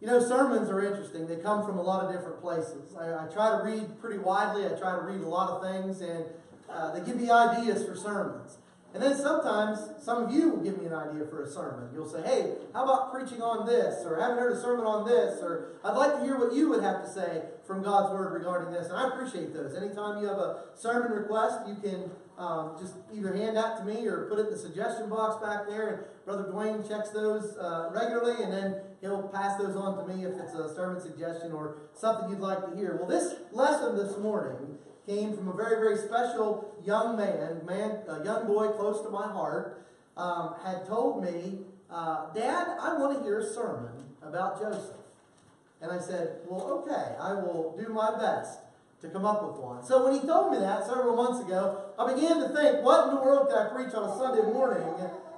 You know, sermons are interesting. They come from a lot of different places. I try to read pretty widely. I try to read a lot of things, and they give me ideas for sermons. And then sometimes, some of you will give me an idea for a sermon. You'll say, hey, how about preaching on this? Or I haven't heard a sermon on this. Or I'd like to hear what you would have to say from God's Word regarding this. And I appreciate those. Anytime you have a sermon request, you can just either hand that to me or put it in the suggestion box back there. And Brother Dwayne checks those regularly, and then he'll pass those on to me if it's a sermon suggestion or something you'd like to hear. Well, this lesson this morning came from a very, very special young man, a young boy close to my heart, had told me, Dad, I want to hear a sermon about Joseph. And I said, well, okay, I will do my best to come up with one. So when he told me that several months ago, I began to think, what in the world could I preach on a Sunday morning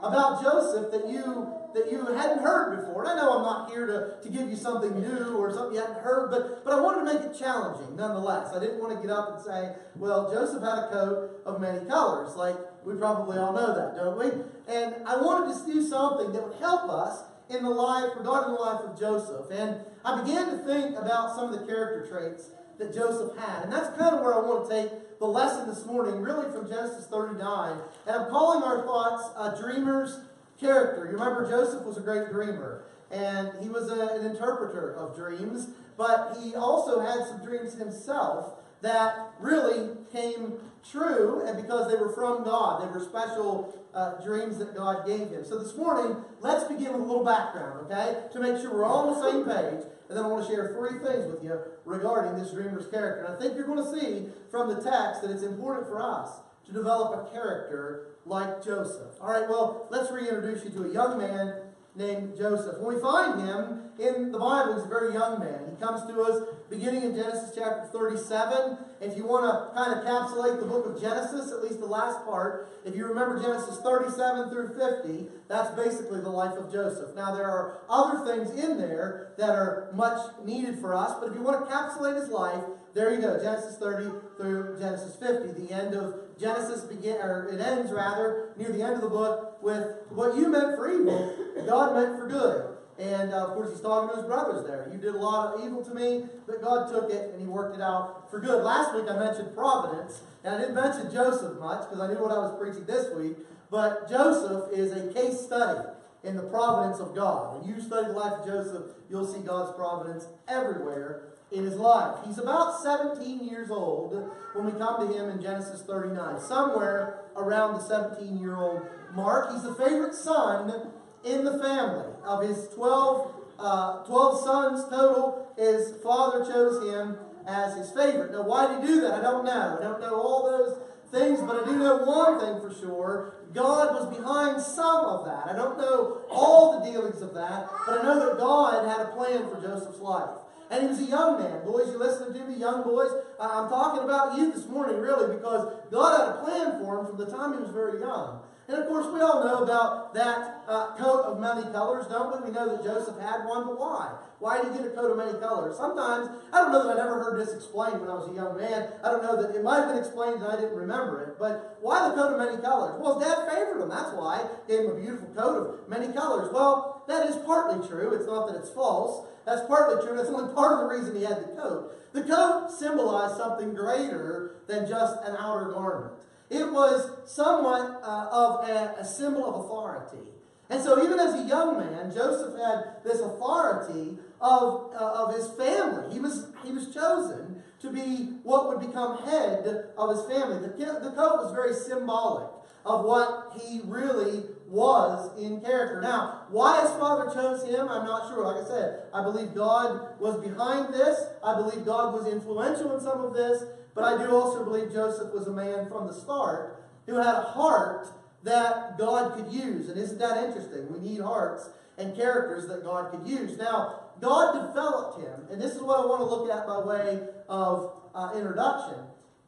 about Joseph that you hadn't heard before? And I know I'm not here to give you something new or something you hadn't heard, but I wanted to make it challenging nonetheless. I didn't want to get up and say, well, Joseph had a coat of many colors. Like, we probably all know that, don't we? And I wanted to do something that would help us in the life, regarding the life of Joseph. And I began to think about some of the character traits that Joseph had. And that's kind of where I want to take the lesson this morning, really from Genesis 39. And I'm calling our thoughts a dreamer's character. You remember Joseph was a great dreamer. And he was an interpreter of dreams. But he also had some dreams himself that really came true, and because they were from God. They were special dreams that God gave him. So this morning, let's begin with a little background, okay? To make sure we're all on the same page. And then I want to share three things with you regarding this dreamer's character. And I think you're going to see from the text that it's important for us to develop a character like Joseph. All right, well, let's reintroduce you to a young man named Joseph. When we find him in the Bible, he's a very young man. He comes to us beginning in Genesis chapter 37. If you want to kind of encapsulate the book of Genesis, at least the last part, if you remember Genesis 37 through 50, that's basically the life of Joseph. Now, there are other things in there that are much needed for us, but if you want to encapsulate his life, there you go, Genesis 30 through Genesis 50. The end of Genesis it ends near the end of the book with what you meant for evil, God meant for good. And of course, he's talking to his brothers there. You did a lot of evil to me, but God took it and he worked it out for good. Last week I mentioned providence, and I didn't mention Joseph much because I knew what I was preaching this week. But Joseph is a case study in the providence of God. When you study the life of Joseph, you'll see God's providence everywhere in his life. He's about 17 years old when we come to him in Genesis 39, somewhere around the 17-year-old mark. He's the favorite son in the family. Of his 12 sons total, his father chose him as his favorite. Now, why did he do that? I don't know. I don't know all those things, but I do know one thing for sure. God was behind some of that. I don't know all the dealings of that, but I know that God had a plan for Joseph's life. And he was a young man. Boys, you listening to me, young boys? I'm talking about you this morning, really, because God had a plan for him from the time he was very young. And of course, we all know about that coat of many colors, don't we? We know that Joseph had one, but why? Why did he get a coat of many colors? Sometimes, I don't know that I never heard this explained when I was a young man. I don't know that it might have been explained and I didn't remember it. But why the coat of many colors? Well, his dad favored him. That's why. He gave him a beautiful coat of many colors. Well, that is partly true. It's not that it's false. That's partly true. That's only part of the reason he had the coat. The coat symbolized something greater than just an outer garment. It was somewhat of a symbol of authority. And so even as a young man, Joseph had this authority of his family. He was chosen to be what would become head of his family. The coat was very symbolic of what he really was in character. Now, why his father chose him, I'm not sure. Like I said, I believe God was behind this. I believe God was influential in some of this. But I do also believe Joseph was a man from the start who had a heart that God could use. And isn't that interesting? We need hearts and characters that God could use. Now, God developed him. And this is what I want to look at by way of introduction.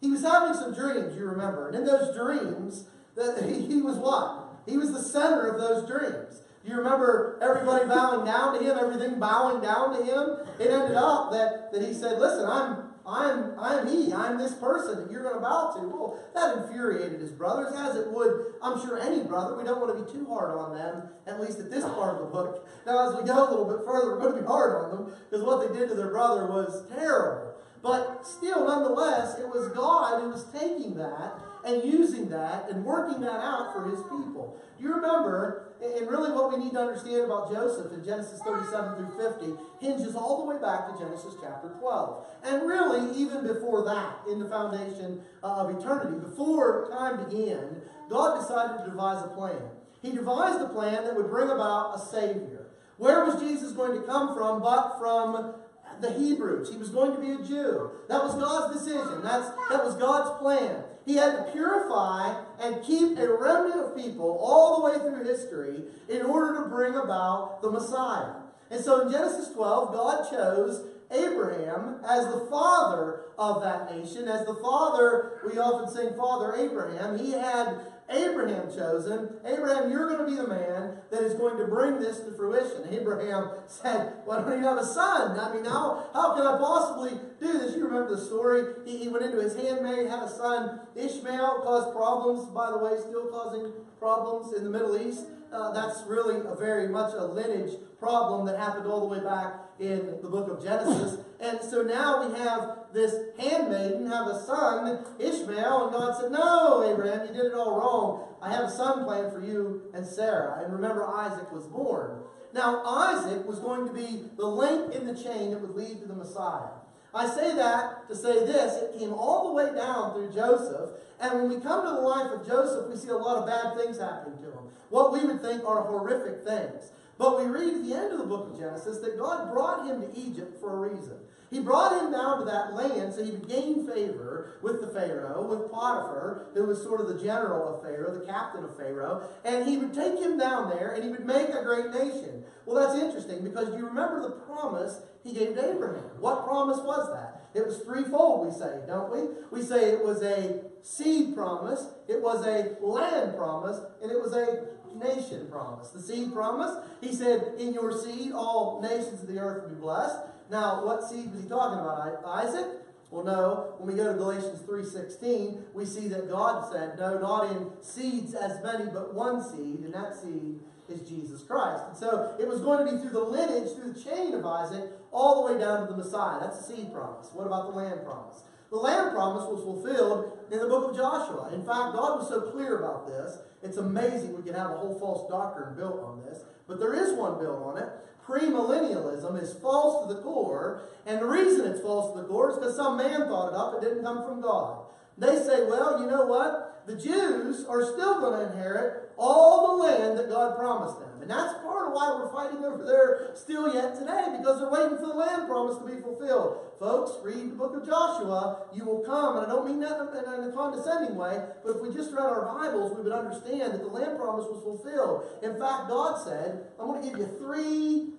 He was having some dreams, you remember. And in those dreams, he was what? He was the center of those dreams. You remember everybody bowing down to him, everything bowing down to him? It ended up that he said, listen, I'm he. I'm this person that you're going to bow to. Well, that infuriated his brothers, as it would, I'm sure, any brother. We don't want to be too hard on them, at least at this part of the book. Now, as we go a little bit further, we're going to be hard on them, because what they did to their brother was terrible. But still, nonetheless, it was God who was taking that and using that and working that out for his people. Do you remember, and really what we need to understand about Joseph in Genesis 37 through 50 hinges all the way back to Genesis chapter 12. And really, even before that, in the foundation of eternity, before time began, God decided to devise a plan. He devised a plan that would bring about a Savior. Where was Jesus going to come from but from the Hebrews? He was going to be a Jew. That was God's decision. That was God's plan. He had to purify and keep a remnant of people all the way through history in order to bring about the Messiah. And so in Genesis 12, God chose Abraham as the father of that nation. As the father, we often sing Father Abraham. He had Abraham chosen. Abraham, you're going to be the man that is going to bring this to fruition. Abraham said, why don't you have a son? I mean, how can I possibly do this? You remember the story. He went into his handmaid, had a son. Ishmael caused problems, by the way, still causing problems in the Middle East. That's really very much a lineage problem that happened all the way back in the book of Genesis. And so now we have this handmaiden have a son, Ishmael, and God said, no, Abraham, you did it all wrong. I have a son planned for you and Sarah. And remember, Isaac was born. Now, Isaac was going to be the link in the chain that would lead to the Messiah. I say that to say this, it came all the way down through Joseph, and when we come to the life of Joseph, we see a lot of bad things happening to him. What we would think are horrific things. But we read at the end of the book of Genesis that God brought him to Egypt for a reason. He brought him down to that land so he would gain favor with the Pharaoh, with Potiphar, who was sort of the general of Pharaoh, the captain of Pharaoh, and he would take him down there and he would make a great nation. Well, that's interesting because you remember the promise he gave to Abraham. What promise was that? It was threefold, we say, don't we? We say it was a seed promise, it was a land promise, and it was a nation promise. The seed promise, he said, in your seed all nations of the earth will be blessed. Now, what seed was he talking about? Isaac? Well, no. When we go to Galatians 3:16, we see that God said, no, not in seeds as many, but one seed, and that seed is Jesus Christ. And so it was going to be through the lineage, through the chain of Isaac, all the way down to the Messiah. That's the seed promise. What about the land promise? The land promise was fulfilled in the book of Joshua. In fact, God was so clear about this, it's amazing we can have a whole false doctrine built on this, but there is one built on it. Premillennialism is false to the core, and the reason it's false to the core is because some man thought it up. It didn't come from God. They say, well, you know what? The Jews are still going to inherit all the land that God promised them. And that's part of why we're fighting over there still yet today, because they're waiting for the land promise to be fulfilled. Folks, read the book of Joshua. You will come, and I don't mean that in a condescending way, but if we just read our Bibles, we would understand that the land promise was fulfilled. In fact, God said, I'm going to give you 3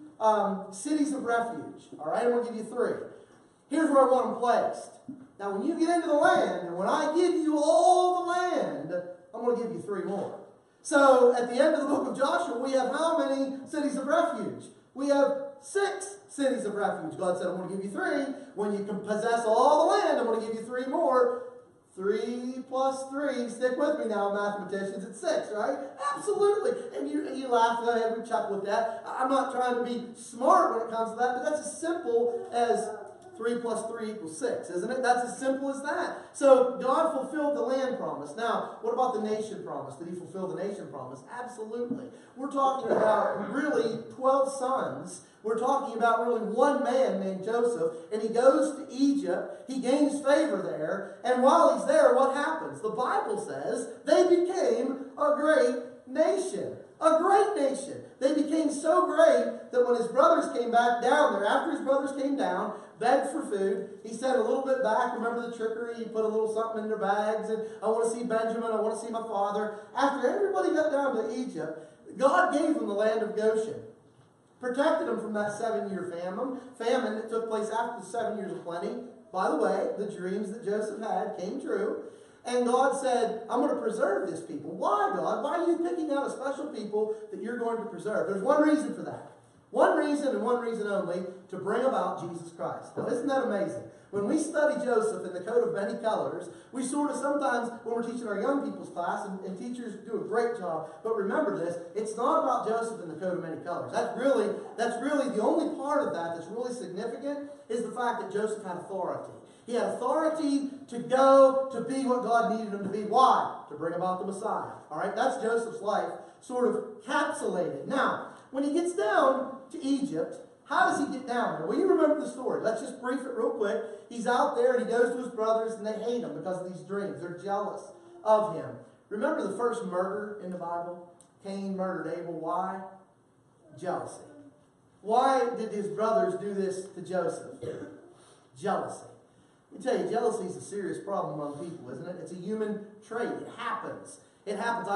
cities of refuge. All right, I'm going to give you 3. Here's where I want them placed. Now, when you get into the land, and when I give you all the land, I'm going to give you 3 more. So, at the end of the book of Joshua, we have how many cities of refuge? We have 6 cities of refuge. God said, I'm going to give you 3. When you can possess all the land, I'm going to give you 3 more. 3 plus 3, stick with me now, mathematicians, it's 6, right? Absolutely. And you laugh, we chuckle with that. I'm not trying to be smart when it comes to that, but that's as simple as 3 plus 3 equals 6, isn't it? That's as simple as that. So God fulfilled the land promise. Now, what about the nation promise? Did he fulfill the nation promise? Absolutely. We're talking about really 12 sons. We're talking about really one man named Joseph, and he goes to Egypt. He gains favor there, and while he's there, what happens? The Bible says they became a great nation. A great nation. They became so great that when his brothers came back down there, after his brothers came down, begged for food, he sent a little bit back. Remember the trickery? He put a little something in their bags, and I want to see Benjamin, I want to see my father. After everybody got down to Egypt, God gave them the land of Goshen. Protected them from that 7-year famine that took place after the 7 years of plenty. By the way, the dreams that Joseph had came true. And God said, I'm going to preserve this people. Why, God? Why are you picking out a special people that you're going to preserve? There's one reason for that. One reason and one reason only, to bring about Jesus Christ. Now, isn't that amazing? When we study Joseph in the coat of many colors, we sort of sometimes, when we're teaching our young people's class, and teachers do a great job, but remember this, it's not about Joseph in the coat of many colors. That's really the only part of that that's really significant, is the fact that Joseph had authority. He had authority to go to be what God needed him to be. Why? To bring about the Messiah. All right, that's Joseph's life sort of capsulated. Now, when he gets down to Egypt, how does he get down there? Well, you remember the story. Let's just brief it real quick. He's out there and he goes to his brothers and they hate him because of these dreams. They're jealous of him. Remember the first murder in the Bible? Cain murdered Abel. Why? Jealousy. Why did his brothers do this to Joseph? Jealousy. Let me tell you, jealousy is a serious problem among people, isn't it? It's a human trait. It happens. It happens.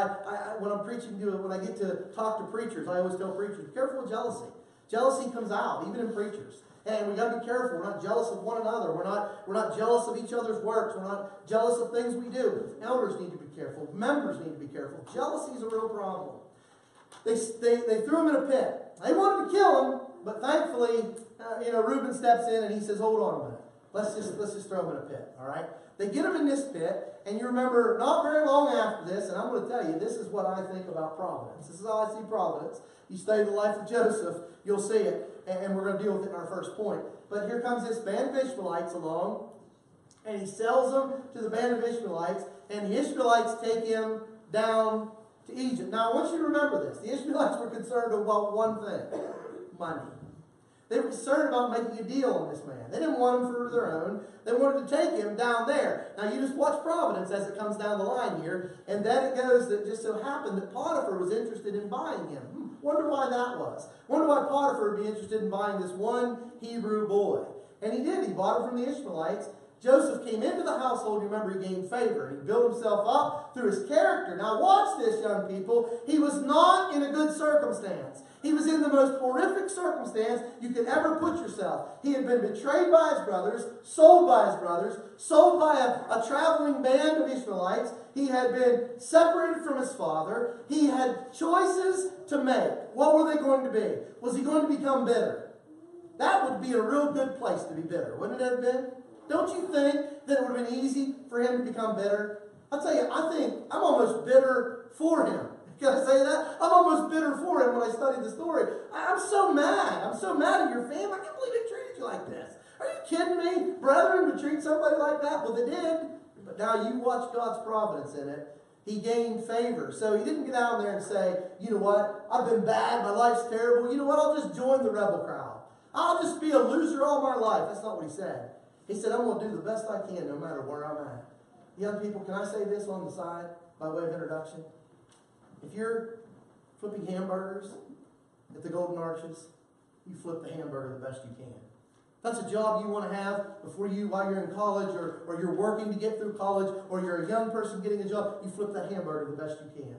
When I'm preaching when I get to talk to preachers, I always tell preachers, be careful with jealousy. Jealousy comes out, even in preachers. And we got to be careful. We're not jealous of one another. We're not jealous of each other's works. We're not jealous of things we do. Elders need to be careful. Members need to be careful. Jealousy is a real problem. They threw him in a pit. They wanted to kill him, but thankfully, Reuben steps in and he says, hold on a minute. Let's just throw him in a pit, all right? They get him in this pit, and you remember not very long after this, and I'm going to tell you, this is what I think about providence. This is how I see providence. You study the life of Joseph, you'll see it, and we're going to deal with it in our first point. But here comes this band of Ishmaelites along, and he sells them to the band of Ishmaelites, and the Ishmaelites take him down to Egypt. Now, I want you to remember this. The Ishmaelites were concerned about one thing: money. They were concerned about making a deal on this man. They didn't want him for their own. They wanted to take him down there. Now, you just watch providence as it comes down the line here. And then it goes that just so happened that Potiphar was interested in buying him. Wonder why that was. Wonder why Potiphar would be interested in buying this one Hebrew boy. And he did. He bought him from the Ishmaelites. Joseph came into the household. You remember, he gained favor. He built himself up through his character. Now watch this, young people. He was not in a good circumstance. He was in the most horrific circumstance you could ever put yourself. He had been betrayed by his brothers, sold by a traveling band of Ishmaelites. He had been separated from his father. He had choices to make. What were they going to be? Was he going to become bitter? That would be a real good place to be bitter, wouldn't it have been? Don't you think that it would have been easy for him to become bitter? I'll tell you, I think I'm almost bitter for him. Can I say that? I'm almost bitter for him when I studied the story. I'm so mad. I'm so mad at your family. I can't believe they treated you like this. Are you kidding me? Brethren would treat somebody like that? Well, they did. But now you watch God's providence in it. He gained favor. So he didn't get down there and say, you know what? I've been bad. My life's terrible. You know what? I'll just join the rebel crowd. I'll just be a loser all my life. That's not what he said. He said, I'm going to do the best I can no matter where I'm at. Young people, can I say this on the side by way of introduction? If you're flipping hamburgers at the Golden Arches, you flip the hamburger the best you can. That's a job you want to have while you're in college, or you're working to get through college, or you're a young person getting a job, you flip that hamburger the best you can.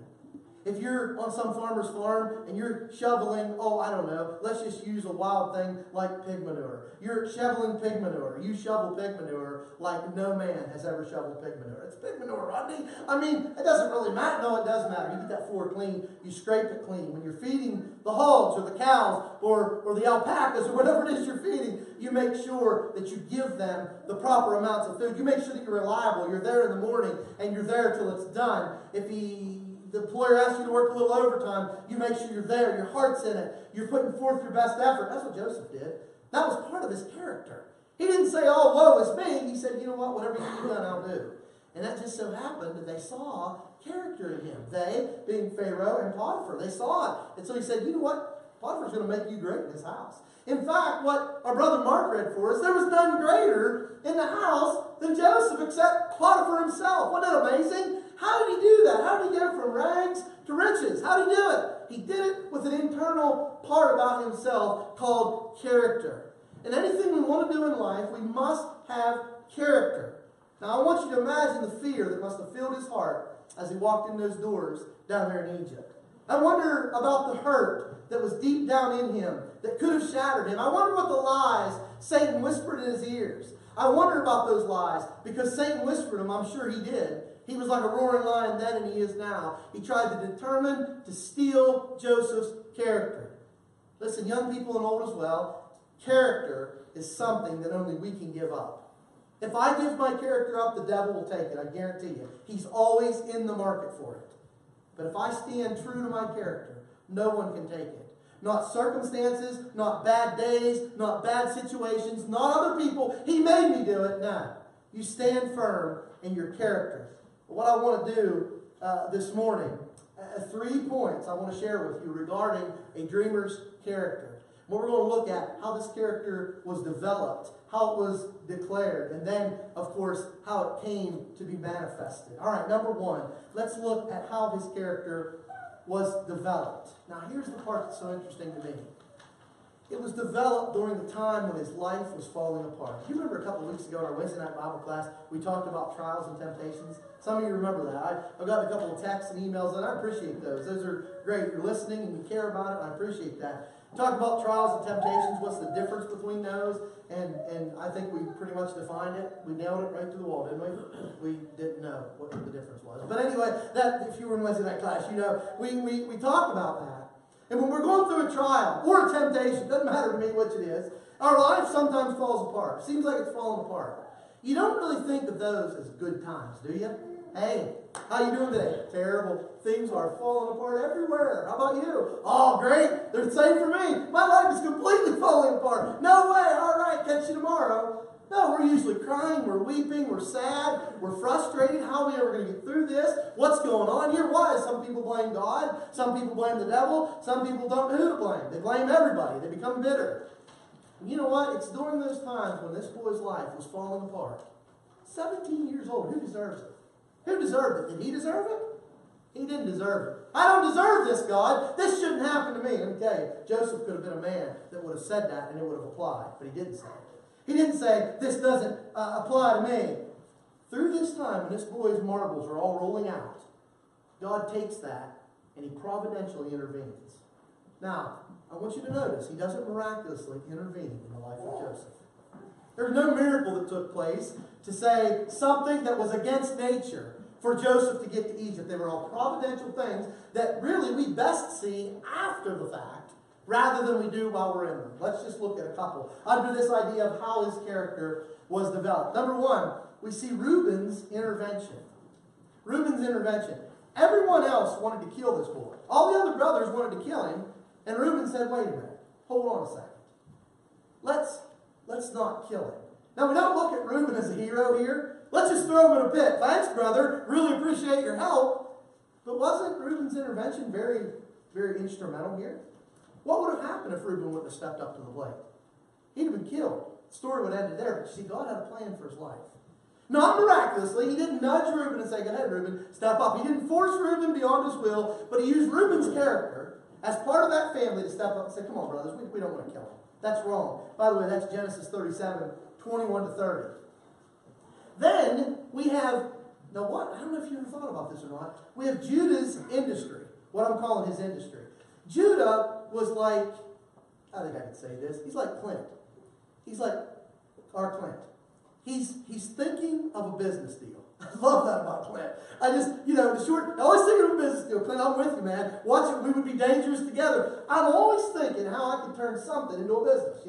If you're on some farmer's farm and you're shoveling, let's just use a wild thing like pig manure. You're shoveling pig manure. You shovel pig manure like no man has ever shoveled pig manure. It's pig manure, Rodney. I mean, it doesn't really matter. No, it does matter. You get that floor clean. You scrape it clean. When you're feeding the hogs or the cows or the alpacas or whatever it is you're feeding, you make sure that you give them the proper amounts of food. You make sure that you're reliable. You're there in the morning and you're there till it's done. If the employer asks you to work a little overtime, you make sure you're there, your heart's in it, you're putting forth your best effort. That's what Joseph did. That was part of his character. He didn't say, oh, woe is me. He said, you know what, whatever you've done, I'll do. And that just so happened that they saw character in him. They, being Pharaoh and Potiphar, they saw it. And so he said, you know what, Potiphar's going to make you great in his house. In fact, what our brother Mark read for us, there was none greater in the house than Joseph except Potiphar himself. Wasn't that amazing? How did he do that? How did he go from rags to riches? How did he do it? He did it with an internal part about himself called character. And anything we want to do in life, we must have character. Now, I want you to imagine the fear that must have filled his heart as he walked in those doors down there in Egypt. I wonder about the hurt that was deep down in him that could have shattered him. I wonder what the lies Satan whispered in his ears. I wonder about those lies because Satan whispered them, I'm sure he did, He was like a roaring lion then and he is now. He tried to determine to steal Joseph's character. Listen, young people and old as well, character is something that only we can give up. If I give my character up, the devil will take it, I guarantee you. He's always in the market for it. But if I stand true to my character, no one can take it. Not circumstances, not bad days, not bad situations, not other people. He made me do it. No. You stand firm in your character. What I want to do this morning, 3 points I want to share with you regarding a dreamer's character. What we're going to look at, how this character was developed, how it was declared, and then, of course, how it came to be manifested. All right, number 1, let's look at how his character was developed. Now, here's the part that's so interesting to me. It was developed during the time when his life was falling apart. You remember a couple of weeks ago in our Wednesday night Bible class, we talked about trials and temptations? Some of you remember that. I've gotten a couple of texts and emails, and I appreciate those. Those are great. You're listening and you care about it, and I appreciate that. Talk about trials and temptations. What's the difference between those? And I think we pretty much defined it. We nailed it right to the wall, didn't we? We didn't know what the difference was. But anyway, that if you were in Wednesday night class, you know, we talked about that. And when we're going through a trial or a temptation, doesn't matter to me which it is, our life sometimes falls apart. Seems like it's falling apart. You don't really think of those as good times, do you? Hey, how you doing today? Terrible. Things are falling apart everywhere. How about you? Oh, great. They're the same for me. My life is completely falling apart. No way. All right, catch you tomorrow. No, we're usually crying, we're weeping, we're sad, we're frustrated. How are we ever going to get through this? What's going on here? Why? Some people blame God. Some people blame the devil. Some people don't know who to blame. They blame everybody. They become bitter. And you know what? It's during those times when this boy's life was falling apart. 17 years old. Who deserves it? Who deserved it? Did he deserve it? He didn't deserve it. I don't deserve this, God. This shouldn't happen to me. Let me tell you, Joseph could have been a man that would have said that and it would have applied, but he didn't say it. He didn't say, this doesn't apply to me. Through this time, when this boy's marbles are all rolling out, God takes that and he providentially intervenes. Now, I want you to notice, he doesn't miraculously intervene in the life of Joseph. There's no miracle that took place to say something that was against nature for Joseph to get to Egypt. They were all providential things that really we best see after the fact rather than we do while we're in them. Let's just look at a couple under this idea of how his character was developed. Number 1, we see Reuben's intervention. Reuben's intervention. Everyone else wanted to kill this boy. All the other brothers wanted to kill him, and Reuben said, wait a minute, hold on a second. Let's not kill him. Now, we don't look at Reuben as a hero here. Let's just throw him in a pit. Thanks, brother. Really appreciate your help. But wasn't Reuben's intervention very, very instrumental here? What would have happened if Reuben wouldn't have stepped up to the plate? He'd have been killed. The story would have ended there. But you see, God had a plan for his life. Not miraculously. He didn't nudge Reuben and say, go ahead, Reuben, step up. He didn't force Reuben beyond his will, but he used Reuben's character as part of that family to step up and say, come on, brothers, we don't want to kill him. That's wrong. By the way, that's Genesis 37, 21 to 30. Then we have, now what? I don't know if you ever thought about this or not. We have Judah's industry, what I'm calling his industry. Judah was like, I think I could say this, he's like Clint. He's like our Clint. He's thinking of a business deal. I love that about Clint. I just, always thinking of a business deal. Clint, I'm with you, man. Watch it. We would be dangerous together. I'm always thinking how I can turn something into a business.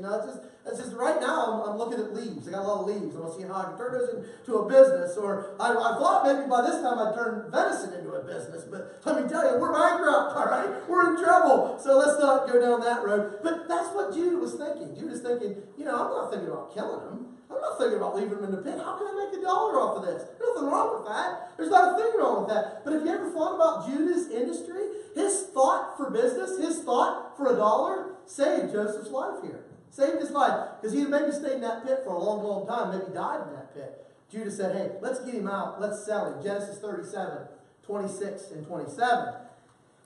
It's just right now I'm looking at leaves. I got a lot of leaves. I want to see how I can turn those into a business. Or I thought maybe by this time I'd turn venison into a business. But let me tell you, we're bankrupt, all right? We're in trouble. So let's not go down that road. But that's what Judah was thinking. Judah's thinking, I'm not thinking about killing him. I'm not thinking about leaving him in the pit. How can I make $1 off of this? There's nothing wrong with that. There's not a thing wrong with that. But have you ever thought about Judah's industry? His thought for business, his thought for $1 saved Joseph's life here. Saved his life. Because he had maybe stayed in that pit for a long, long time. Maybe died in that pit. Judah said, hey, let's get him out. Let's sell him. Genesis 37, 26 and 27.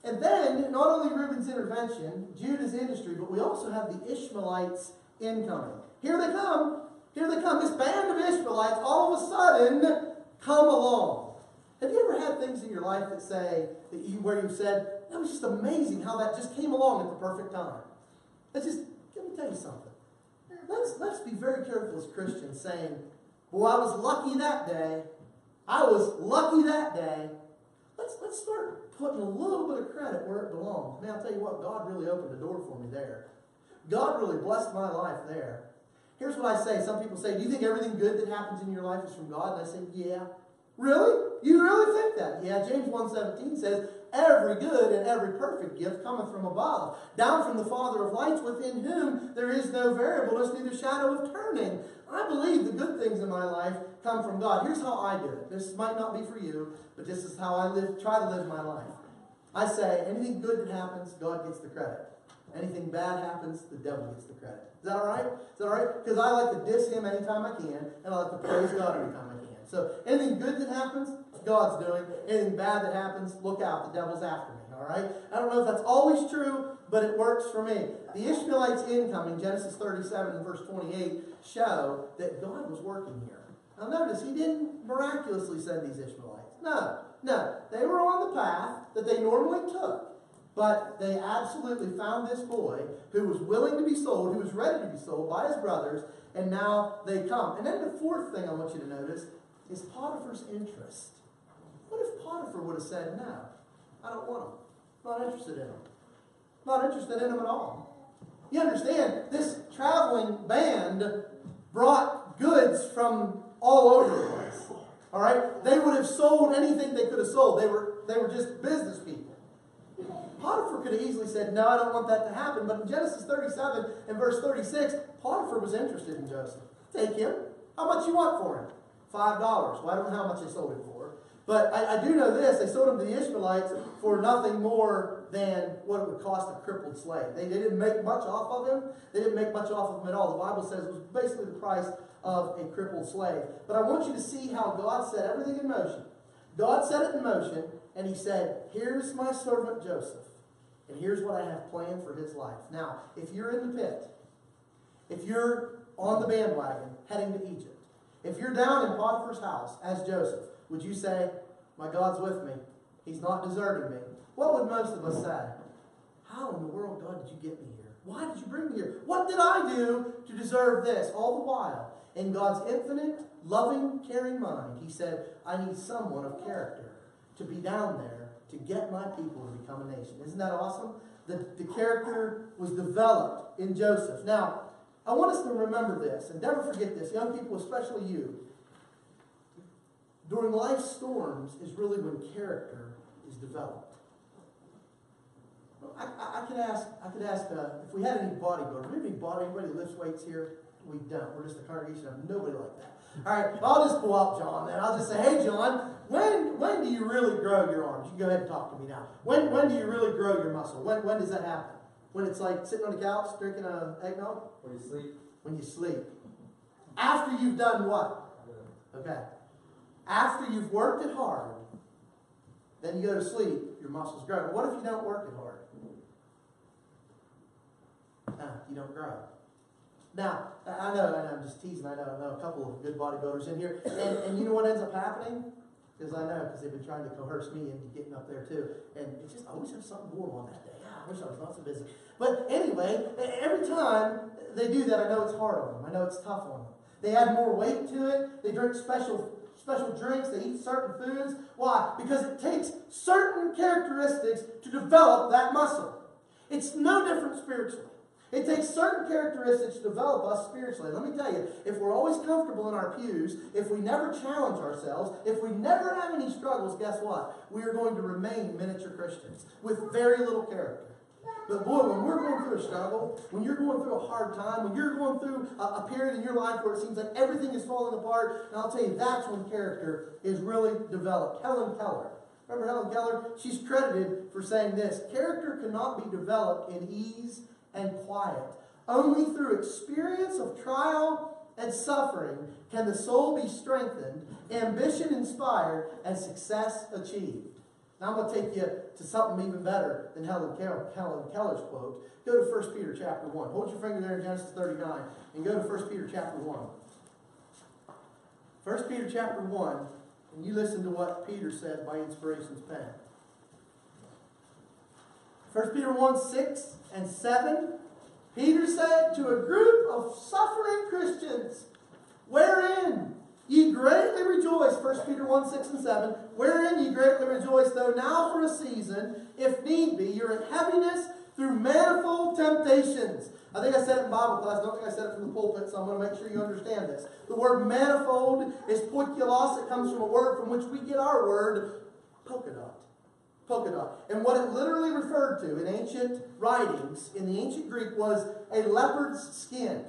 And then, not only Reuben's intervention, Judah's industry, but we also have the Ishmaelites incoming. Here they come. Here they come. This band of Ishmaelites all of a sudden come along. Have you ever had things in your life that say, where you said, that was just amazing how that just came along at the perfect time? Let me tell you something. Let's be very careful as Christians saying, well, I was lucky that day. I was lucky that day. Let's start putting a little bit of credit where it belongs. Man, I'll tell you what, God really opened the door for me there. God really blessed my life there. Here's what I say. Some people say, do you think everything good that happens in your life is from God? And I say, yeah. Really? You really think that? Yeah, James 1:17 says, every good and every perfect gift cometh from above, down from the Father of lights, within whom there is no variableness, neither shadow of turning. I believe the good things in my life come from God. Here's how I do it. This might not be for you, but this is how I try to live my life. I say, anything good that happens, God gets the credit. Anything bad happens, the devil gets the credit. Is that all right? Is that all right? Because I like to diss him anytime I can, and I like to praise God anytime I can. So anything good that happens, God's doing. Anything bad that happens, look out, the devil's after me. All right? I don't know if that's always true, but it works for me. The Ishmaelites incoming, Genesis 37 and verse 28, show that God was working here. Now notice, he didn't miraculously send these Ishmaelites. No. They were on the path that they normally took. But they absolutely found this boy who was willing to be sold, who was ready to be sold by his brothers, and now they come. And then the fourth thing I want you to notice is Potiphar's interest. What if Potiphar would have said, no, I don't want him. Not interested in him. Not interested in him at all. You understand, this traveling band brought goods from all over the place. All right? They would have sold anything they could have sold. They were just business people. Potiphar could have easily said, no, I don't want that to happen. But in Genesis 37 and verse 36, Potiphar was interested in Joseph. Take him. How much you want for him? $5. Well, I don't know how much they sold him for. But I do know this. They sold him to the Ishmaelites for nothing more than what it would cost a crippled slave. They didn't make much off of him. They didn't make much off of him at all. The Bible says it was basically the price of a crippled slave. But I want you to see how God set everything in motion. God set it in motion, and he said, here's my servant Joseph. And here's what I have planned for his life. Now, if you're in the pit, if you're on the bandwagon heading to Egypt, if you're down in Potiphar's house as Joseph, would you say, my God's with me. He's not deserted me. What would most of us say? How in the world, God, did you get me here? Why did you bring me here? What did I do to deserve this? All the while, in God's infinite, loving, caring mind, he said, I need someone of character to be down there to get my people to become a nation. Isn't that awesome? The character was developed in Joseph. Now, I want us to remember this, and never forget this, young people, especially you. During life's storms is really when character is developed. I could ask if we had any bodybuilders. Do we have anybody who lifts weights here? We don't. We're just a congregation of nobody like that. All right, I'll just pull up John then. I'll just say, hey John, when do you really grow your arms? You can go ahead and talk to me now. When do you really grow your muscle? When does that happen? When it's like sitting on the couch drinking an eggnog? When you sleep. When you sleep. After you've done what? Okay. After you've worked it hard, then you go to sleep, your muscles grow. But what if you don't work it hard? No, you don't grow. Now, I know, I'm just teasing, I know a couple of good bodybuilders in here. And you know what ends up happening? Because they've been trying to coerce me into getting up there too. And it's just, I always have something going on that day. I wish I was not so busy. But anyway, every time they do that, I know it's hard on them. I know it's tough on them. They add more weight to it. They drink special drinks. They eat certain foods. Why? Because it takes certain characteristics to develop that muscle. It's no different spiritually. It takes certain characteristics to develop us spiritually. Let me tell you, if we're always comfortable in our pews, if we never challenge ourselves, if we never have any struggles, guess what? We are going to remain miniature Christians with very little character. But boy, when we're going through a struggle, when you're going through a hard time, when you're going through a period in your life where it seems like everything is falling apart, and I'll tell you, that's when character is really developed. Helen Keller. Remember Helen Keller? She's credited for saying this: character cannot be developed in ease and quiet. Only through experience of trial and suffering can the soul be strengthened, ambition inspired, and success achieved. Now I'm going to take you to something even better than Helen Keller's quote. Go to 1 Peter chapter 1. Hold your finger there in Genesis 39 and go to 1 Peter chapter 1. 1 Peter chapter 1, and you listen to what Peter said by inspiration's pen. 1 Peter 1, 6 and 7, Peter said to a group of suffering Christians, wherein ye greatly rejoice, 1 Peter 1, 1, 6, and 7, wherein ye greatly rejoice, though now for a season, if need be, you're in heaviness through manifold temptations. I think I said it in Bible class. I don't think I said it from the pulpit, so I'm going to make sure you understand this. The word manifold is poikilos. It comes from a word from which we get our word polka dot. Polka dot. And what it literally referred to in ancient writings, in the ancient Greek, was a leopard's skin.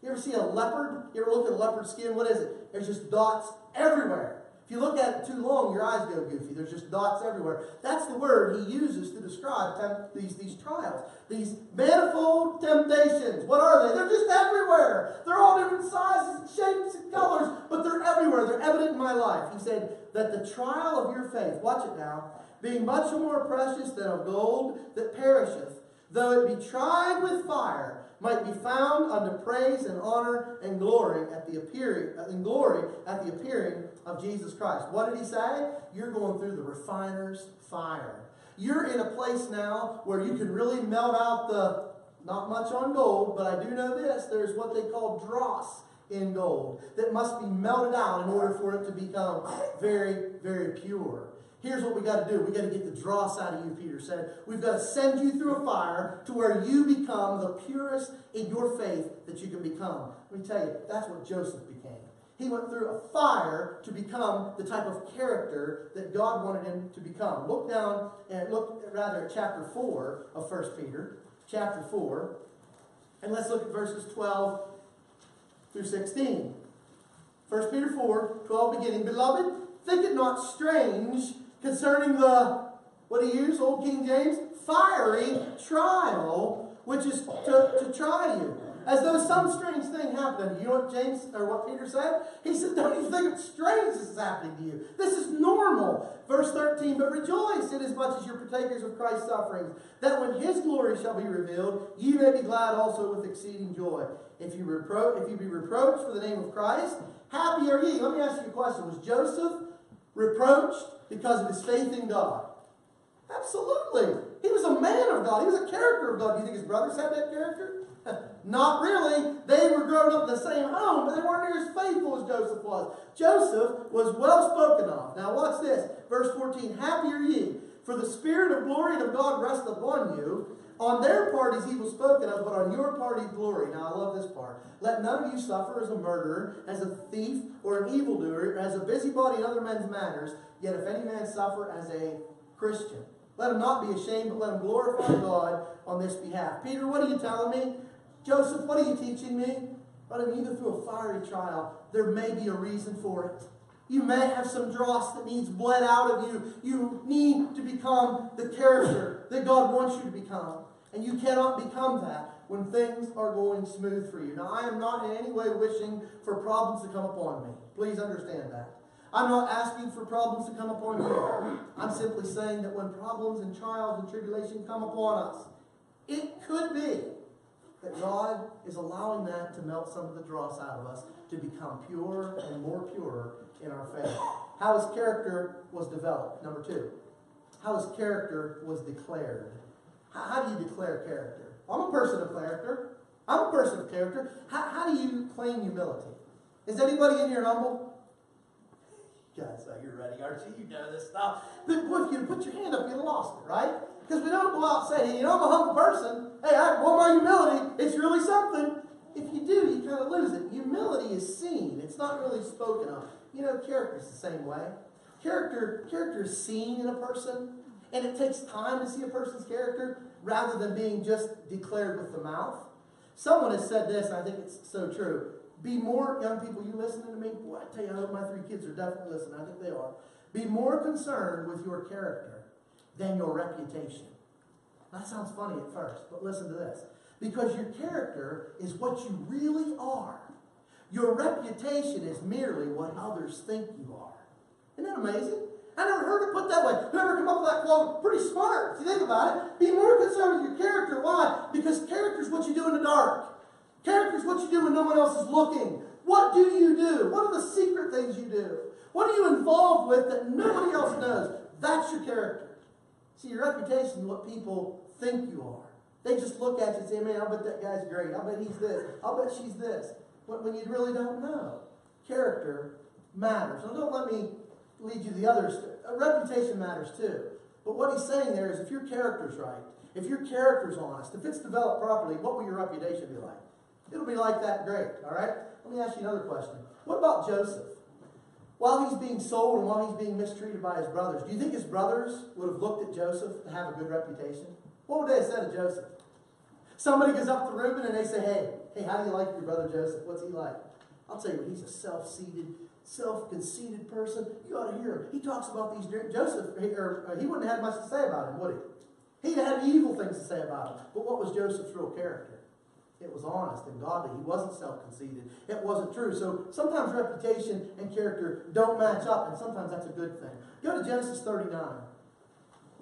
You ever see a leopard? You ever look at a leopard's skin? What is it? There's just dots everywhere. If you look at it too long, your eyes go goofy. There's just dots everywhere. That's the word he uses to describe these trials. These manifold temptations. What are they? They're just everywhere. They're all different sizes and shapes and colors, but they're everywhere. They're evident in my life. He said that the trial of your faith, watch it now, being much more precious than of gold that perisheth, though it be tried with fire, might be found unto praise and honor and glory at the appearing of Jesus Christ. What did he say? You're going through the refiner's fire. You're in a place now where you can really melt out the, not much on gold, but I do know this, there's what they call dross in gold that must be melted out in order for it to become very, very pure. Here's what we got to do. We got to get the dross out of you, Peter said. We've got to send you through a fire to where you become the purest in your faith that you can become. Let me tell you, that's what Joseph became. He went through a fire to become the type of character that God wanted him to become. Look down and look rather at chapter 4 of 1 Peter. Chapter 4. And let's look at verses 12 through 16. 1 Peter 4, 12 beginning. Beloved, think it not strange concerning the, what do you use, Old King James? Fiery trial, which is to try you. As though some strange thing happened unto you. You know what James, or what Peter said? He said, don't even think it's strange this is happening to you. This is normal. Verse 13, but rejoice inasmuch as you're partakers of Christ's sufferings, that when his glory shall be revealed, ye may be glad also with exceeding joy. If you be reproached for the name of Christ, happy are ye. Let me ask you a question. Was Joseph reproached because of his faith in God? Absolutely. He was a man of God. He was a character of God. Do you think his brothers had that character? Not really. They were grown up in the same home, but they weren't near as faithful as Joseph was. Joseph was well spoken of. Now watch this. Verse 14. Happy are ye, for the Spirit of glory and of God rest upon you. On their part is evil spoken of, but on your part is glory. Now I love this part. Let none of you suffer as a murderer, as a thief, or an evildoer, as a busybody in other men's matters. Yet if any man suffer as a Christian, let him not be ashamed, but let him glorify God on this behalf. Peter, what are you telling me? Joseph, what are you teaching me? But I mean, even through a fiery trial, there may be a reason for it. You may have some dross that needs bled out of you. You need to become the character that God wants you to become. And you cannot become that when things are going smooth for you. Now, I am not in any way wishing for problems to come upon me. Please understand that. I'm not asking for problems to come upon you. I'm simply saying that when problems and trials and tribulation come upon us, it could be that God is allowing that to melt some of the dross out of us to become purer and more pure in our faith. How his character was developed. Number 2, how his character was declared. How do you declare character? I'm a person of character. I'm a person of character. How do you claim humility? Is anybody in here humble? Guys, you're ready, aren't you? You know this stuff. But if you put your hand up, you'd lost it, right? Because we don't go out saying, hey, you know, I'm a humble person. Hey, my humility, it's really something. If you do, you kind of lose it. Humility is seen. It's not really spoken of. You know, character is the same way. Character is seen in a person. And it takes time to see a person's character rather than being just declared with the mouth. Someone has said this, and I think it's so true. Be more, young people, you listening to me? Boy, I tell you, I hope my 3 kids are definitely listening. I think they are. Be more concerned with your character than your reputation. That sounds funny at first, but listen to this. Because your character is what you really are. Your reputation is merely what others think you are. Isn't that amazing? I never heard it put that way. Whoever come up with that quote, pretty smart. If you think about it, be more concerned with your character. Why? Because character is what you do in the dark. Character is what you do when no one else is looking. What do you do? What are the secret things you do? What are you involved with that nobody else knows? That's your character. See, your reputation is what people think you are. They just look at you and say, man, I'll bet that guy's great. I'll bet he's this. I'll bet she's this. When you really don't know. Character matters. Now, don't let me lead you to the others. Reputation matters too. But what he's saying there is if your character's right, if your character's honest, if it's developed properly, what will your reputation be like? It'll be like that great, all right? Let me ask you another question. What about Joseph? While he's being sold and while he's being mistreated by his brothers, do you think his brothers would have looked at Joseph to have a good reputation? What would they have said to Joseph? Somebody goes up to Reuben and they say, hey, how do you like your brother Joseph? What's he like? I'll tell you what, he's a self-conceited person. You ought to hear him. He talks about these dreams. Joseph, he wouldn't have had much to say about him, would he? He'd had evil things to say about him. But what was Joseph's real character? It was honest and godly. He wasn't self-conceited. It wasn't true. So sometimes reputation and character don't match up, and sometimes that's a good thing. Go to Genesis 39.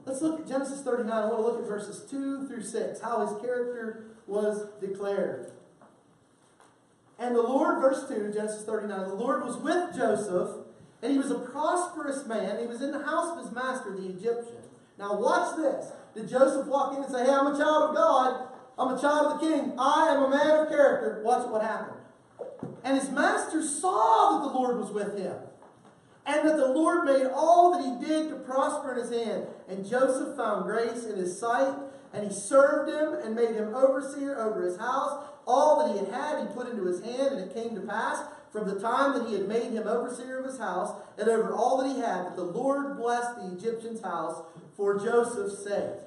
Let's look at Genesis 39. I want to look at verses 2 through 6, how his character was declared. And the Lord, verse 2, Genesis 39, the Lord was with Joseph, and he was a prosperous man. He was in the house of his master, the Egyptian. Now watch this. Did Joseph walk in and say, hey, I'm a child of God. I'm a child of the king. I am a man of character. Watch what happened. And his master saw that the Lord was with him, and that the Lord made all that he did to prosper in his hand. And Joseph found grace in his sight, and he served him and made him overseer over his house. All that he had, he put into his hand, and it came to pass from the time that he had made him overseer of his house, and over all that he had, that the Lord blessed the Egyptian's house for Joseph's sake.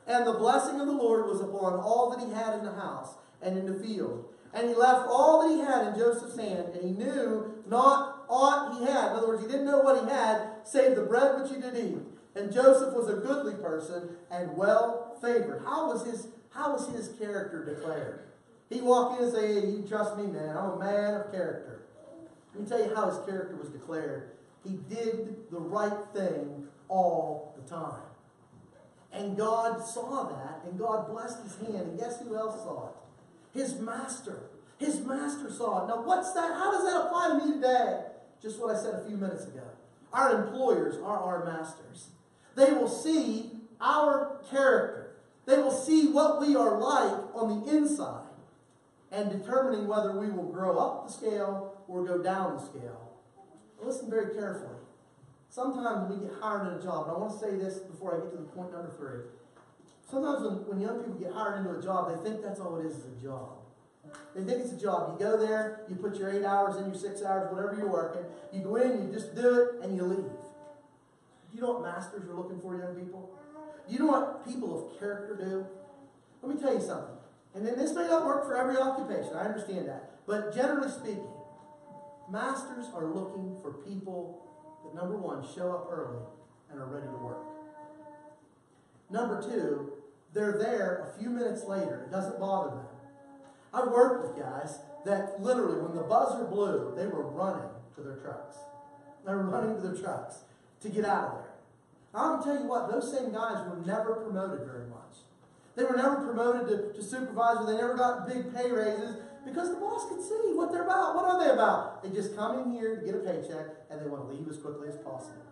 And the blessing of the Lord was upon all that he had in the house and in the field. And he left all that he had in Joseph's hand, and he knew not aught he had. In other words, he didn't know what he had, save the bread which he did eat. And Joseph was a goodly person and well favored. How was his character declared? He walked in and said, hey, you trust me, man. I'm a man of character. Let me tell you how his character was declared. He did the right thing all the time. And God saw that, and God blessed his hand. And guess who else saw it? His master. His master saw it. Now, what's that? How does that apply to me today? Just what I said a few minutes ago. Our employers are our masters. They will see our character. They will see what we are like on the inside, and determining whether we will grow up the scale or go down the scale. Listen very carefully. Sometimes we get hired in a job, and I want to say this before I get to the point number 3. Sometimes when young people get hired into a job, they think that's all it is a job. They think it's a job. You go there, you put your 8 hours in, your 6 hours, whatever you're working. You go in, you just do it, and you leave. Do you know what masters are looking for, young people? Do you know what people of character do? Let me tell you something. And then this may not work for every occupation. I understand that. But generally speaking, masters are looking for people that, number 1, show up early and are ready to work. Number 2, they're there a few minutes later. It doesn't bother them. I've worked with guys that literally, when the buzzer blew, they were running to their trucks. They were running to their trucks to get out of there. I can tell you what, those same guys were never promoted very much. They were never promoted to supervisor. They never got big pay raises because the boss could see what they're about. What are they about? They just come in here to get a paycheck, and they want to leave as quickly as possible.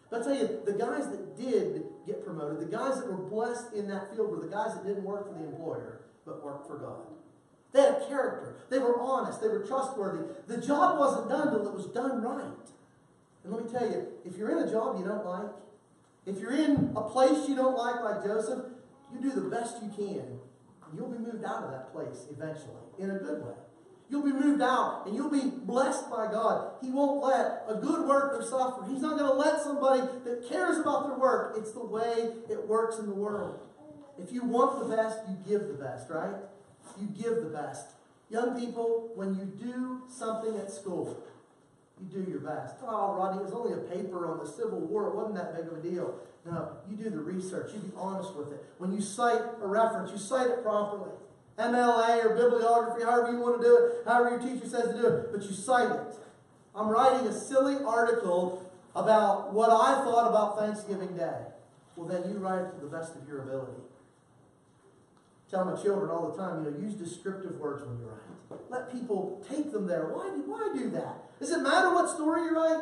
But I tell you, the guys that did get promoted, the guys that were blessed in that field were the guys that didn't work for the employer, but worked for God. They had a character. They were honest. They were trustworthy. The job wasn't done until it was done right. And let me tell you, if you're in a job you don't like, if you're in a place you don't like Joseph, you do the best you can, and you'll be moved out of that place eventually, in a good way. You'll be moved out, and you'll be blessed by God. He won't let a good worker suffer. He's not going to let somebody that cares about their work. It's the way it works in the world. If you want the best, you give the best, right? You give the best. Young people, when you do something at school, you do your best. Oh, Rodney, it was only a paper on the Civil War. It wasn't that big of a deal. No, you do the research. You be honest with it. When you cite a reference, you cite it properly. MLA or bibliography, however you want to do it, however your teacher says to do it, but you cite it. I'm writing a silly article about what I thought about Thanksgiving Day. Well, then you write it to the best of your ability. Tell my children all the time, use descriptive words when you write. Let people take them there. Why do that? Does it matter what story you write?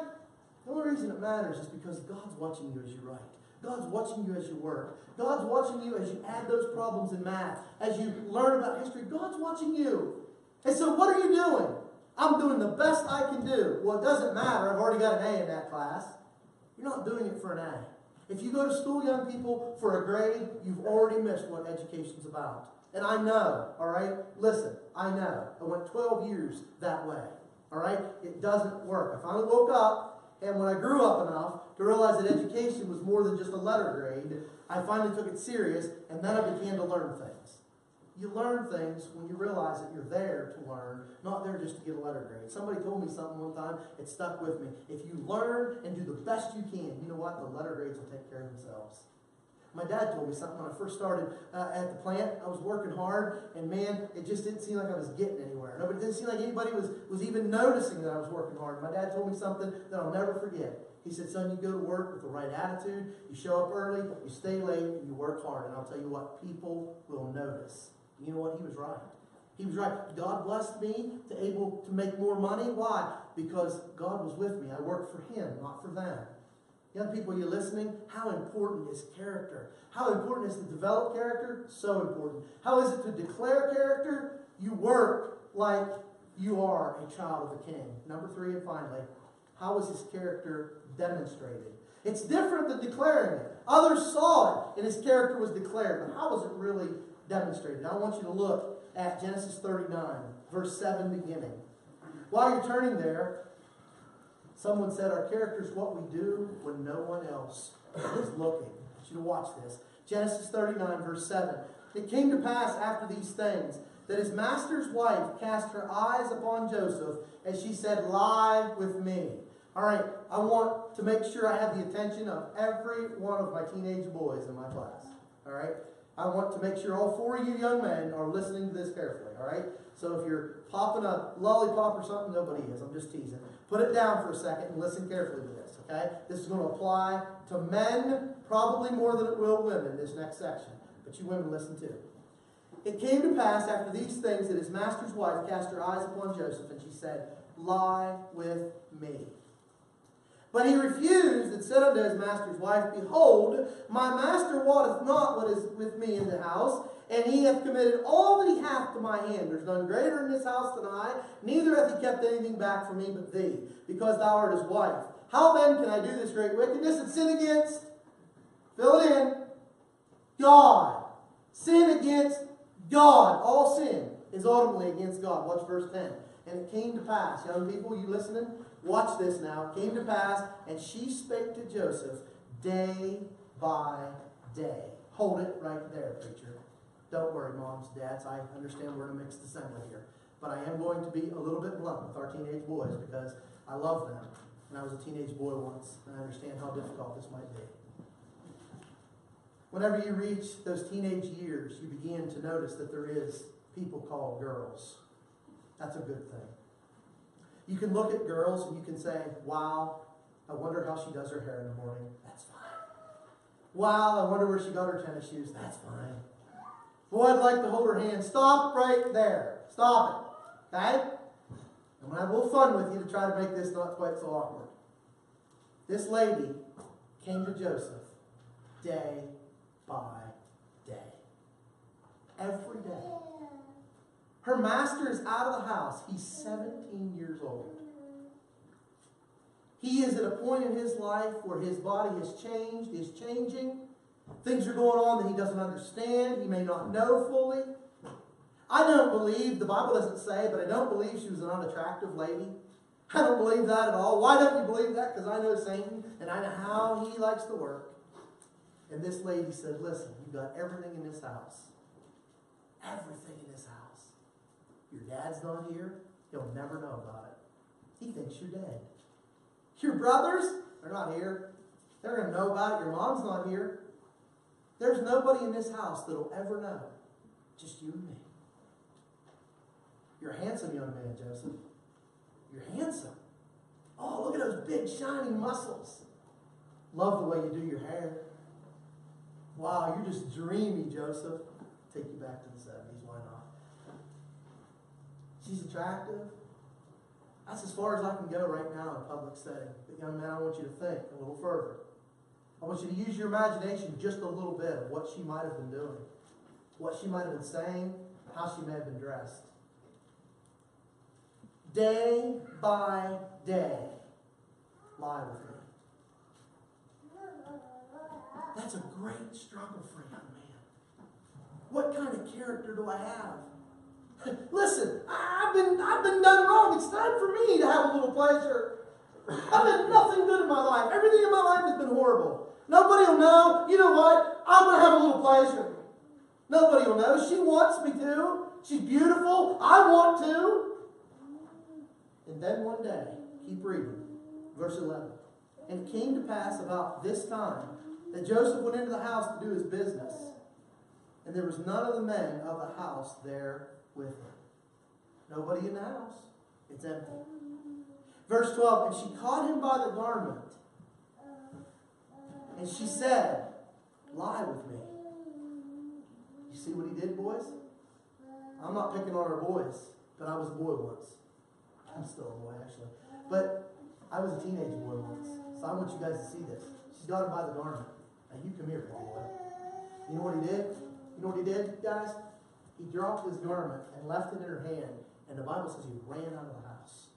The only reason it matters is because God's watching you as you write. God's watching you as you work. God's watching you as you add those problems in math. As you learn about history, God's watching you. And so what are you doing? I'm doing the best I can do. Well, it doesn't matter. I've already got an A in that class. You're not doing it for an A. If you go to school, young people, for a grade, you've already missed what education's about. And I know, all right? Listen, I know. I went 12 years that way, all right? It doesn't work. I finally woke up, and when I grew up enough to realize that education was more than just a letter grade, I finally took it serious, and then I began to learn things. You learn things when you realize that you're there to learn, not there just to get a letter grade. Somebody told me something one time, it stuck with me. If you learn and do the best you can, you know what? The letter grades will take care of themselves. My dad told me something when I first started at the plant. I was working hard, and man, it just didn't seem like I was getting anywhere. It didn't seem like anybody was even noticing that I was working hard. My dad told me something that I'll never forget. He said, son, you go to work with the right attitude, you show up early, you stay late, and you work hard. And I'll tell you what, people will notice. You know what? He was right. He was right. God blessed me to able to make more money. Why? Because God was with me. I worked for Him, not for them. Young people, are you listening? How important is character? How important is to develop character? So important. How is it to declare character? You work like you are a child of the King. Number 3, and finally, how is His character demonstrated? It's different than declaring it. Others saw it, and His character was declared. But how was it really demonstrated? Now I want you to look at Genesis 39, verse 7 beginning. While you're turning there, someone said our character is what we do when no one else is looking. I want you to watch this. Genesis 39, verse 7. It came to pass after these things that his master's wife cast her eyes upon Joseph, and she said, lie with me. All right, I want to make sure I have the attention of every one of my teenage boys in my class. All right? I want to make sure all 4 of you young men are listening to this carefully, all right? So if you're popping a lollipop or something, nobody is. I'm just teasing. Put it down for a second and listen carefully to this, okay? This is going to apply to men probably more than it will women, this next section. But you women listen too. It came to pass after these things that his master's wife cast her eyes upon Joseph, and she said, lie with me. But he refused and said unto his master's wife, behold, my master wotteth not what is with me in the house, and he hath committed all that he hath to my hand. There's none greater in this house than I, neither hath he kept anything back from me but thee, because thou art his wife. How then can I do this great wickedness and sin against, fill it in, God. Sin against God. All sin is ultimately against God. Watch verse 10. And it came to pass, young people, you listening? Watch this now. It came to pass, and she spake to Joseph day by day. Hold it right there, preacher. Don't worry, moms, dads. I understand we're in a mixed assembly here. But I am going to be a little bit blunt with our teenage boys because I love them. And I was a teenage boy once, and I understand how difficult this might be. Whenever you reach those teenage years, you begin to notice that there is people called girls. That's a good thing. You can look at girls and you can say, wow, I wonder how she does her hair in the morning. That's fine. Wow, I wonder where she got her tennis shoes. That's fine. Boy, I'd like to hold her hand. Stop right there. Stop it. Okay? I'm going to have a little fun with you to try to make this not quite so awkward. This lady came to Joseph day by day. Every day. Her master is out of the house. He's 17 years old. He is at a point in his life where his body has changed, is changing. Things are going on that he doesn't understand. He may not know fully. I don't believe, the Bible doesn't say, but I don't believe she was an unattractive lady. I don't believe that at all. Why don't you believe that? Because I know Satan and I know how he likes to work. And this lady said, listen, you've got everything in this house. Everything in this house. Your dad's not here. He'll never know about it. He thinks you're dead. Your brothers, they're not here. They're going to know about it. Your mom's not here. There's nobody in this house that'll ever know. Just you and me. You're a handsome young man, Joseph. You're handsome. Oh, look at those big, shining muscles. Love the way you do your hair. Wow, you're just dreamy, Joseph. Take you back to the 70s. Why not? She's attractive. That's as far as I can go right now in a public setting. But young man, I want you to think a little further. I want you to use your imagination just a little bit of what she might have been doing. What she might have been saying. How she may have been dressed. Day by day, lie with me. great struggle for a young man. What kind of character do I have? Listen, I've been done wrong. It's time for me to have a little pleasure. I've had nothing good in my life. Everything in my life has been horrible. Nobody will know. You know what? I'm going to have a little pleasure. Nobody will know. She wants me to. She's beautiful. I want to. And then one day, keep reading, verse 11. And it came to pass about this time that Joseph went into the house to do his business. And there was none of the men of the house there with him. Nobody in the house. It's empty. Verse 12, and she caught him by the garment. And she said, lie with me. You see what he did, boys? I'm not picking on our boys, but I was a boy once. I'm still a boy, actually. But I was a teenage boy once. So I want you guys to see this. She's got him by the garment. Now you come here, big boy. You know what he did? You know what he did, guys? He dropped his garment and left it in her hand. And the Bible says he ran out of the house.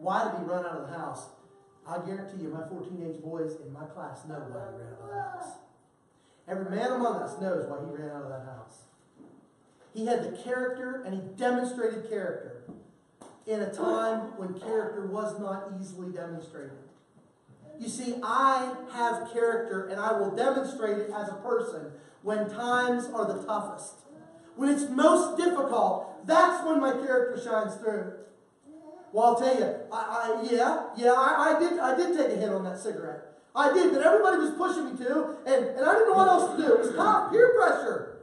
Why did he run out of the house? I guarantee you, my 4 teenage boys in my class know why he ran out of the house. Every man among us knows why he ran out of that house. He had the character, and he demonstrated character in a time when character was not easily demonstrated. You see, I have character, and I will demonstrate it as a person when times are the toughest. When it's most difficult, that's when my character shines through. Well, I'll tell you, I did take a hit on that cigarette. I did, but everybody was pushing me to, and I didn't know what else to do. It was tough, peer pressure.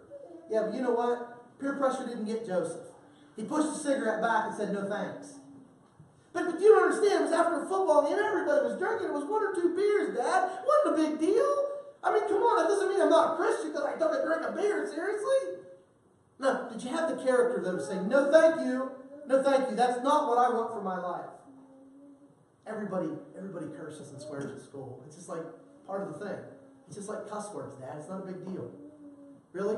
Yeah, but you know what? Peer pressure didn't get Joseph. He pushed the cigarette back and said, no thanks. But you don't understand, it was after a football game, everybody was drinking. It was 1 or 2 beers, Dad. It wasn't a big deal. I mean, come on, that doesn't mean I'm not a Christian because I took a drink of beer, seriously? No, did you have the character, though, to say, no thank you, no thank you, that's not what I want for my life? Everybody curses and swears at school. It's just like part of the thing. It's just like cuss words, Dad. It's not a big deal. Really?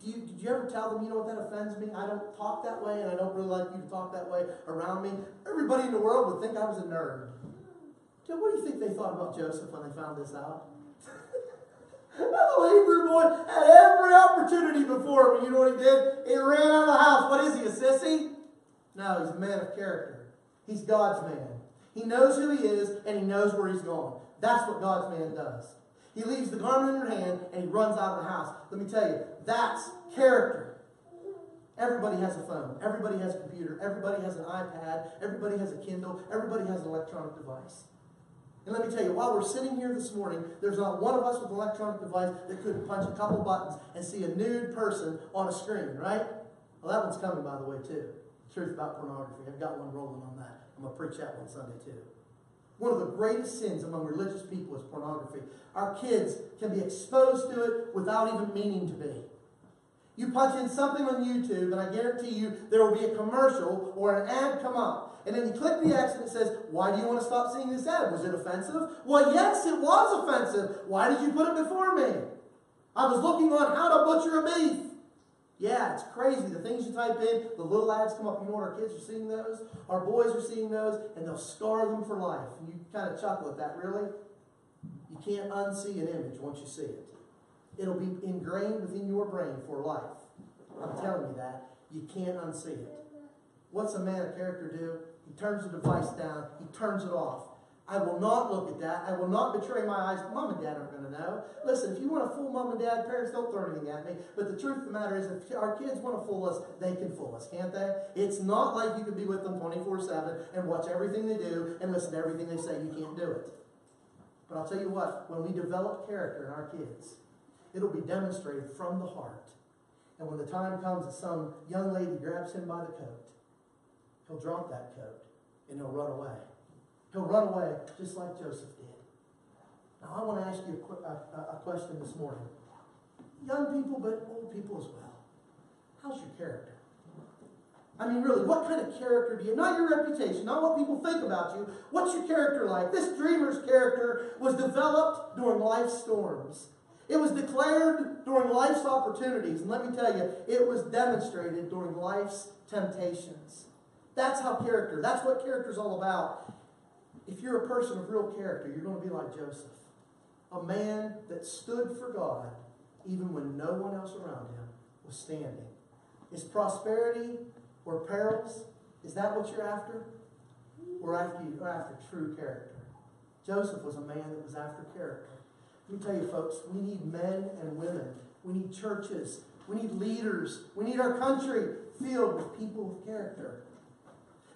Did you ever tell them, you know what, that offends me? I don't talk that way, and I don't really like you to talk that way around me. Everybody in the world would think I was a nerd. Joe, what do you think they thought about Joseph when they found this out? That little Hebrew boy had every opportunity before him. You know what he did? He ran out of the house. What is he, a sissy? No, he's a man of character. He's God's man. He knows who he is, and he knows where he's going. That's what God's man does. He leaves the garment in her hand, and he runs out of the house. Let me tell you, that's character. Everybody has a phone. Everybody has a computer. Everybody has an iPad. Everybody has a Kindle. Everybody has an electronic device. And let me tell you, while we're sitting here this morning, there's not one of us with an electronic device that couldn't punch a couple buttons and see a nude person on a screen, right? Well, that one's coming, by the way, too. The truth about pornography. I've got one rolling on that. I'm going to preach that one Sunday, too. One of the greatest sins among religious people is pornography. Our kids can be exposed to it without even meaning to be. You punch in something on YouTube, and I guarantee you there will be a commercial or an ad come up. And then you click the X and it says, why do you want to stop seeing this ad? Was it offensive? Well, yes, it was offensive. Why did you put it before me? I was looking on how to butcher a beef. Yeah, it's crazy. The things you type in, the little ads come up. You know what, our kids are seeing those? Our boys are seeing those, and they'll scar them for life. And you kind of chuckle at that, really? You can't unsee an image once you see it. It'll be ingrained within your brain for life. I'm telling you that. You can't unsee it. What's a man of character do? He turns the device down. He turns it off. I will not look at that. I will not betray my eyes. Mom and Dad aren't going to know. Listen, if you want to fool Mom and Dad, parents, don't throw anything at me. But the truth of the matter is, if our kids want to fool us, they can fool us, can't they? It's not like you can be with them 24/7 and watch everything they do and listen to everything they say. You can't do it. But I'll tell you what, when we develop character in our kids, it'll be demonstrated from the heart. And when the time comes that some young lady grabs him by the coat, he'll drop that coat and he'll run away. He'll run away just like Joseph did. Now, I want to ask you a question this morning. Young people, but old people as well. How's your character? I mean, really, what kind of character do you have? Not your reputation, not what people think about you. What's your character like? This dreamer's character was developed during life's storms. It was declared during life's opportunities. And let me tell you, it was demonstrated during life's temptations. That's how character, that's what character is all about. If you're a person of real character, you're going to be like Joseph. a man that stood for God even when no one else around him was standing. Is prosperity or perils, is that what you're after? Or after true character? Joseph was a man that was after character. Let me tell you, folks, we need men and women. We need churches. We need leaders. We need our country filled with people with character.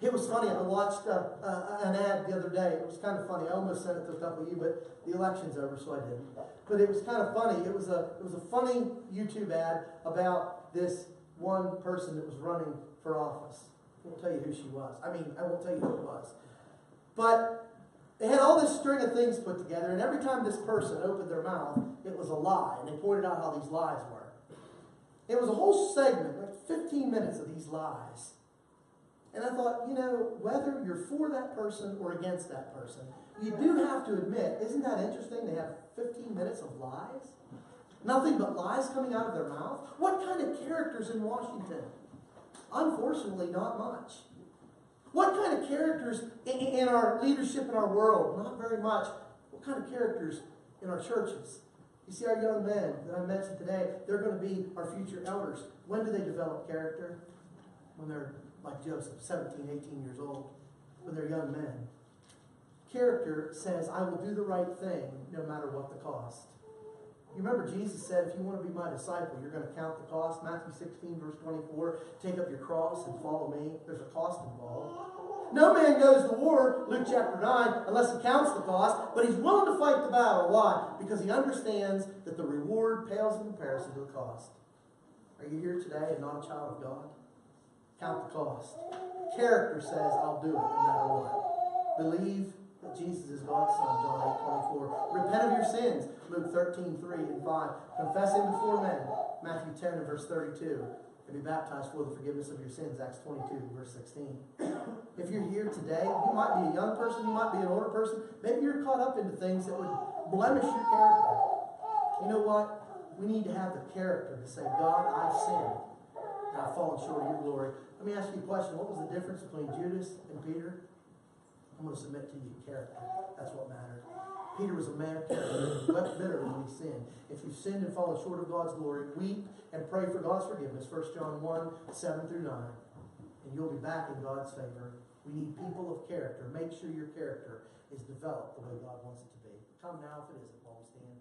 It was funny. I watched an ad the other day. It was kind of funny. I almost sent it to a couple of you, but the election's over, so I didn't. But it was kind of funny. It was a funny YouTube ad about this one person that was running for office. I won't tell you who she was. I won't tell you who it was. But they had all this string of things put together, and every time this person opened their mouth, it was a lie. And they pointed out how these lies were. It was a whole segment, like 15 minutes of these lies. And I thought, whether you're for that person or against that person, you do have to admit, isn't that interesting? They have 15 minutes of lies. Nothing but lies coming out of their mouth. What kind of characters in Washington? Unfortunately, not much. What kind of characters in our leadership in our world? Not very much. What kind of characters in our churches? You see, our young men that I mentioned today, they're going to be our future elders. When do they develop character? When they're like Joseph, 17, 18 years old. When they're young men. Character says, I will do the right thing no matter what the cost. You remember Jesus said, if you want to be my disciple, you're going to count the cost. Matthew 16, verse 24, take up your cross and follow me. There's a cost involved. No man goes to war, Luke chapter 9, unless he counts the cost, but he's willing to fight the battle. Why? Because he understands that the reward pales in comparison to the cost. Are you here today and not a child of God? Count the cost. Character says, I'll do it no matter what. Believe that Jesus is God's Son, John 8:24. Repent of your sins, Luke 13:3 and 5. Confess him before men, Matthew 10 and verse 32. And be baptized for the forgiveness of your sins, Acts 22 verse 16. If you're here today, you might be a young person, you might be an older person. Maybe you're caught up into things that would blemish your character. You know what? We need to have the character to say, God, I've sinned, and I've fallen short of your glory. Let me ask you a question. What was the difference between Judas and Peter? I'm going to submit to you character. That's what mattered. Peter was a man of character. He wept bitterly when he sinned. If you've sinned and fallen short of God's glory, weep and pray for God's forgiveness. 1 John 1, 7 through 9. And you'll be back in God's favor. We need people of character. Make sure your character is developed the way God wants it to be. Come now if it isn't while we stand.